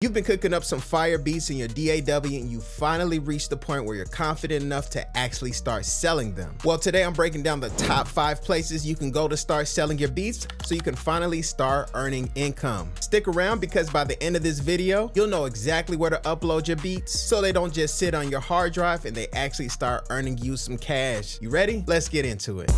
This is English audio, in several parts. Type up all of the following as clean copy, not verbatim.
You've been cooking up some fire beats in your DAW and you finally reached the point where you're confident enough to actually start selling them. Well, today I'm breaking down the top 5 places you can go to start selling your beats so you can finally start earning income. Stick around because by the end of this video, you'll know exactly where to upload your beats so they don't just sit on your hard drive and they actually start earning you some cash. You ready? Let's get into it.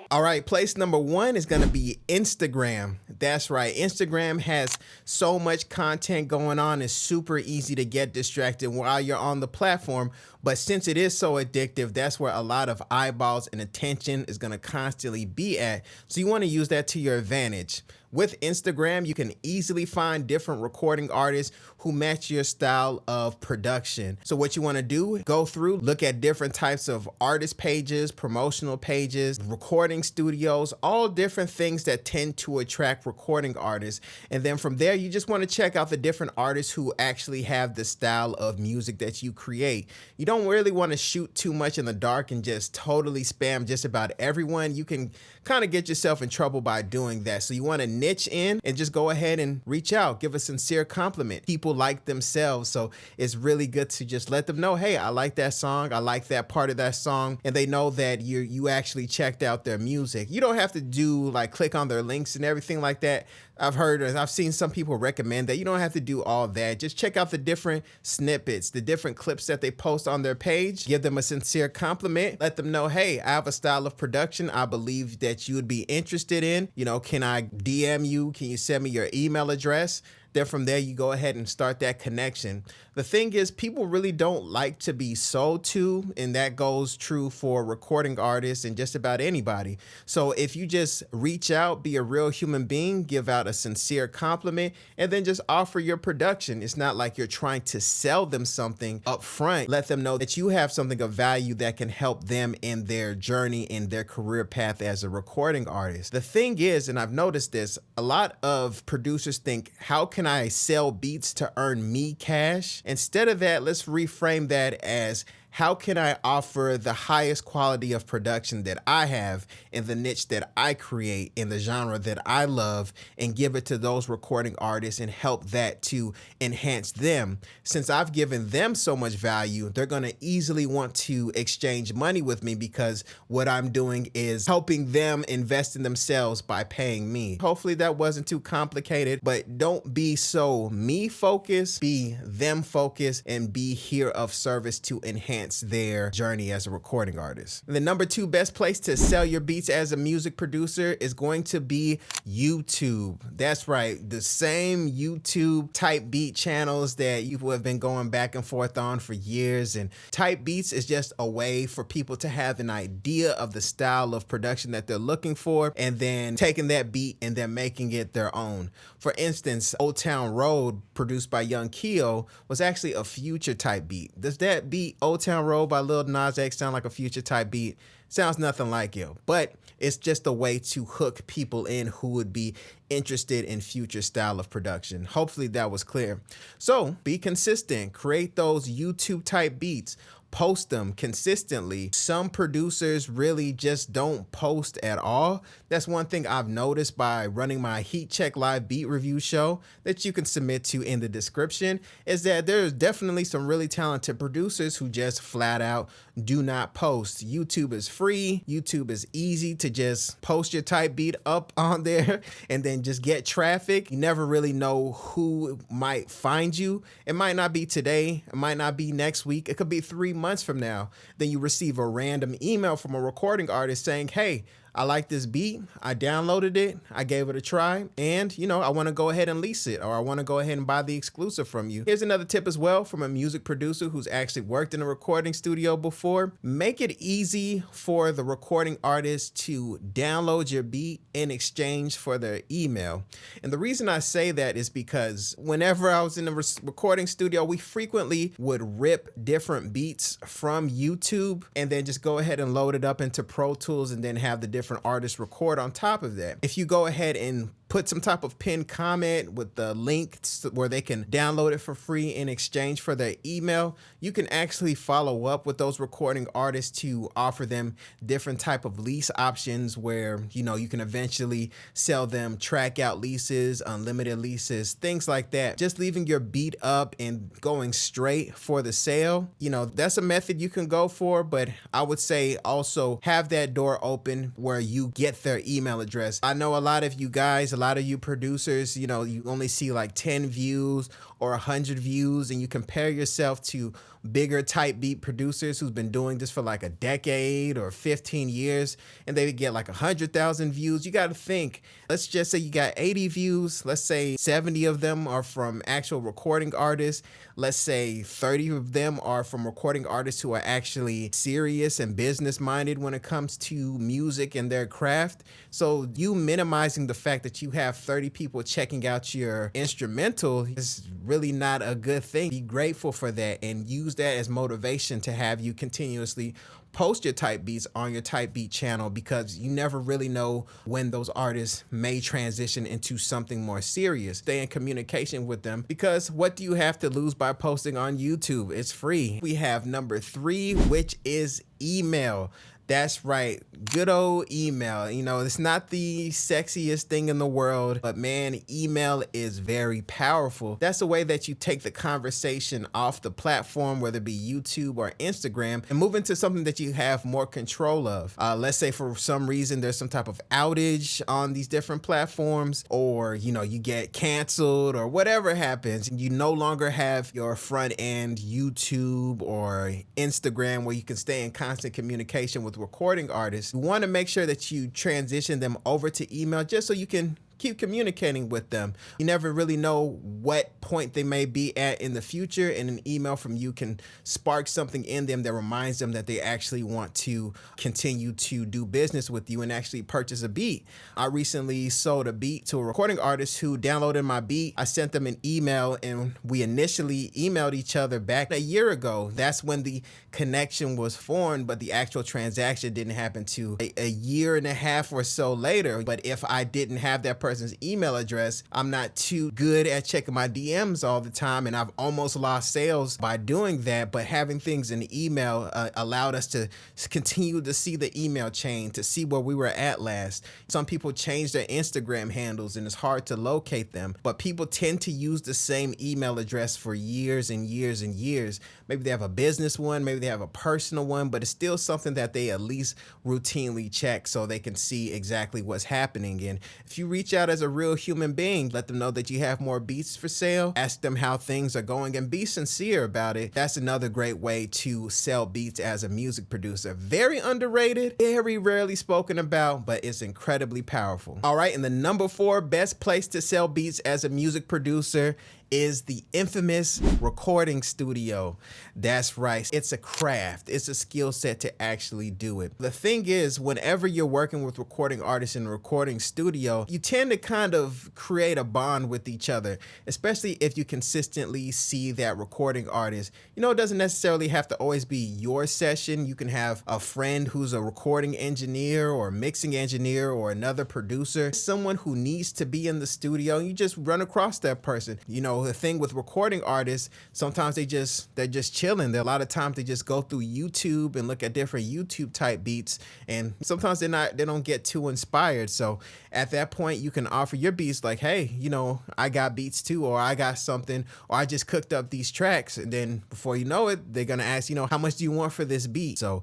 All right, place number 1 is gonna be Instagram. That's right, Instagram has so much content going on. It's super easy to get distracted while you're on the platform, but since it is so addictive, that's where a lot of eyeballs and attention is gonna constantly be at. So you wanna use that to your advantage. With Instagram, you can easily find different recording artists who match your style of production. So what you want to do, go through, look at different types of artist pages, promotional pages, recording studios, all different things that tend to attract recording artists. And then from there, you just want to check out the different artists who actually have the style of music that you create. You don't really want to shoot too much in the dark and just totally spam just about everyone. You can kind of get yourself in trouble by doing that. So you want to niche in and just go ahead and reach out, give a sincere compliment. People like themselves, so it's really good to just let them know, hey, I like that song, I like that part of that song, and they know that you actually checked out their music. You don't have to do like click on their links and everything like that. I've seen some people recommend that. You don't have to do all that. Just check out the different snippets, the different clips that they post on their page. Give them a sincere compliment. Let them know, hey, I have a style of production I believe that you would be interested in. You know, can I DM you? Can you send me your email address? Then from there, you go ahead and start that connection. The thing is, people really don't like to be sold to, and that goes true for recording artists and just about anybody. So if you just reach out, be a real human being, give out a sincere compliment, and then just offer your production. It's not like you're trying to sell them something up front. Let them know that you have something of value that can help them in their journey, in their career path as a recording artist. The thing is, and I've noticed this, a lot of producers think, how can I sell beats to earn me cash? Instead of that, let's reframe that as, how can I offer the highest quality of production that I have in the niche that I create, in the genre that I love, and give it to those recording artists and help that to enhance them? Since I've given them so much value, they're gonna easily want to exchange money with me because what I'm doing is helping them invest in themselves by paying me. Hopefully that wasn't too complicated, but don't be so me focused, be them focused, and be here of service to enhance their journey as a recording artist. The number 2 best place to sell your beats as a music producer is going to be YouTube. That's right, the same YouTube type beat channels that you have been going back and forth on for years. And type beats is just a way for people to have an idea of the style of production that they're looking for, and then taking that beat and then making it their own. For instance, Old Town Road, produced by Young Keo, was actually a Future type beat. Does that beat Old Town Road by Lil Nas X sound like a Future type beat? Sounds nothing like it, but it's just a way to hook people in who would be interested in Future style of production. Hopefully that was clear. So be consistent, create those YouTube type beats. Post them consistently. Some producers really just don't post at all. That's one thing I've noticed by running my Heat Check Live beat review show that you can submit to in the description, is that there's definitely some really talented producers who just flat out do not post. YouTube is free. YouTube is easy to just post your type beat up on there and then just get traffic. You never really know who might find you. It might not be today. It might not be next week. It could be 3 months from now. Then you receive a random email from a recording artist saying, hey, I like this beat, I downloaded it, I gave it a try, and I want to go ahead and lease it, or I want to go ahead and buy the exclusive from you. Here's another tip as well from a music producer who's actually worked in a recording studio before. Make it easy for the recording artist to download your beat in exchange for their email. And the reason I say that is because whenever I was in the recording studio, we frequently would rip different beats from YouTube and then just go ahead and load it up into Pro Tools and then have the different artists record on top of that. If you go ahead and put some type of pinned comment with the link where they can download it for free in exchange for their email. You can actually follow up with those recording artists to offer them different type of lease options where, you can eventually sell them track out leases, unlimited leases, things like that. Just leaving your beat up and going straight for the sale. That's a method you can go for, but I would say also have that door open where you get their email address. I know a lot of you guys, a lot of you producers, you only see like 10 views or 100 views, and you compare yourself to bigger type beat producers who's been doing this for like a decade or 15 years, and they get like 100,000 views. You got to think, let's just say you got 80 views. Let's say 70 of them are from actual recording artists. Let's say 30 of them are from recording artists who are actually serious and business minded when it comes to music and their craft. So you minimizing the fact that you have 30 people checking out your instrumental is really not a good thing. Be grateful for that and use that as motivation to have you continuously post your type beats on your type beat channel, because you never really know when those artists may transition into something more serious. Stay in communication with them, because what do you have to lose by posting on YouTube? It's free. We have number 3, which is email. That's right. Good old email. It's not the sexiest thing in the world, but man, email is very powerful. That's a way that you take the conversation off the platform, whether it be YouTube or Instagram, and move into something that you have more control of. Let's say for some reason there's some type of outage on these different platforms, or, you get canceled or whatever happens, and you no longer have your front end YouTube or Instagram where you can stay in constant communication with recording artists. You want to make sure that you transition them over to email just so you can keep communicating with them. You never really know what point they may be at in the future, and an email from you can spark something in them that reminds them that they actually want to continue to do business with you and actually purchase a beat. I recently sold a beat to a recording artist who downloaded my beat. I sent them an email, and we initially emailed each other back a year ago. That's when the connection was formed, but the actual transaction didn't happen to a year and a half or so later. But if I didn't have that person's email address, I'm not too good at checking my DMs all the time, and I've almost lost sales by doing that. But having things in email allowed us to continue to see the email chain, to see where we were at last. Some people change their Instagram handles and it's hard to locate them, but people tend to use the same email address for years and years and years. Maybe they have a business one, maybe they have a personal one, but it's still something that they at least routinely check so they can see exactly what's happening. And if you reach out as a real human being, let them know that you have more beats for sale, ask them how things are going, and be sincere about it. That's another great way to sell beats as a music producer. Very underrated, very rarely spoken about, but it's incredibly powerful. All right, and the number 4 best place to sell beats as a music producer is the infamous recording studio. That's right. It's a craft. It's a skill set to actually do it. The thing is, whenever you're working with recording artists in a recording studio, you tend to kind of create a bond with each other, especially if you consistently see that recording artist. It doesn't necessarily have to always be your session. You can have a friend who's a recording engineer or mixing engineer or another producer, someone who needs to be in the studio. You just run across that person. The thing with recording artists, sometimes they're just chilling. A lot of times they just go through YouTube and look at different YouTube type beats, and sometimes they don't get too inspired. So at that point, you can offer your beats like, hey, I got beats too, or I got something, or I just cooked up these tracks. And then before you know it, they're gonna ask, how much do you want for this beat? So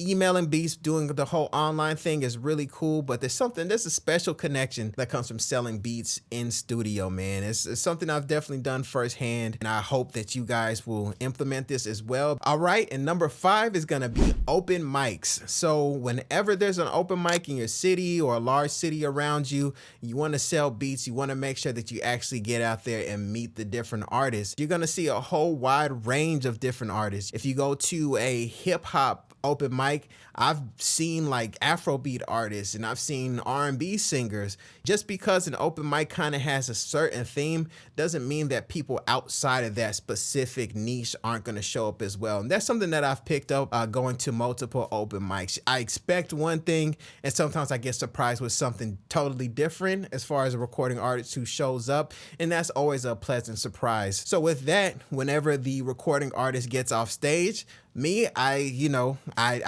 emailing beats, doing the whole online thing is really cool, but there's a special connection that comes from selling beats in studio, man. It's something I've definitely done firsthand, and I hope that you guys will implement this as well. All right, and number 5 is gonna be open mics. So whenever there's an open mic in your city or a large city around you, you want to sell beats, you want to make sure that you actually get out there and meet the different artists. You're gonna see a whole wide range of different artists. If you go to a hip hop open mic, I've seen like Afrobeat artists and I've seen R&B singers. Just because an open mic kind of has a certain theme doesn't mean that people outside of that specific niche aren't going to show up as well. And that's something that I've picked up going to multiple open mics. I expect one thing, and sometimes I get surprised with something totally different as far as a recording artist who shows up, and that's always a pleasant surprise. So with that, whenever the recording artist gets off stage, me, I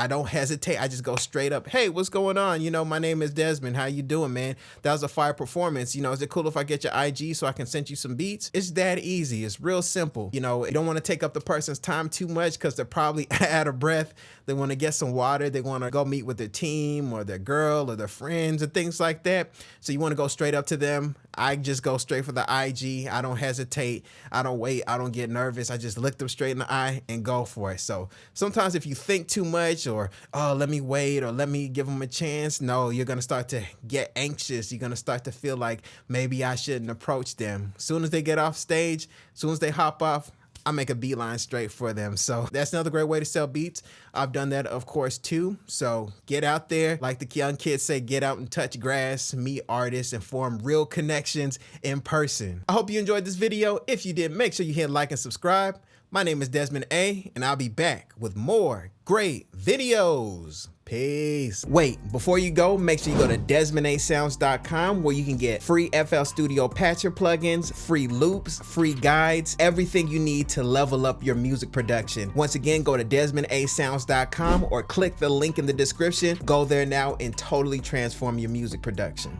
don't hesitate. I just go straight up. Hey, what's going on? My name is Desmond. How you doing, man? That was a fire performance. Is it cool if I get your IG so I can send you some beats? It's that easy. It's real simple. You don't want to take up the person's time too much because they're probably out of breath. They want to get some water. They want to go meet with their team or their girl or their friends and things like that. So you want to go straight up to them. I just go straight for the IG. I don't hesitate. I don't wait. I don't get nervous. I just look them straight in the eye and go for it. So sometimes if you think too much or, oh, let me wait or let me give them a chance, no, you're going to start to get anxious. You're going to start to feel like maybe I shouldn't approach them. As soon as they get off stage, as soon as they hop off, I make a beeline straight for them. So that's another great way to sell beats. I've done that, of course, too. So get out there. Like the young kids say, get out and touch grass, meet artists, and form real connections in person. I hope you enjoyed this video. If you did, make sure you hit like and subscribe. My name is Desmond A, and I'll be back with more great videos. Peace. Wait, before you go, make sure you go to DesmondASounds.com where you can get free FL Studio Patcher plugins, free loops, free guides, everything you need to level up your music production. Once again, go to DesmondASounds.com or click the link in the description. Go there now and totally transform your music production.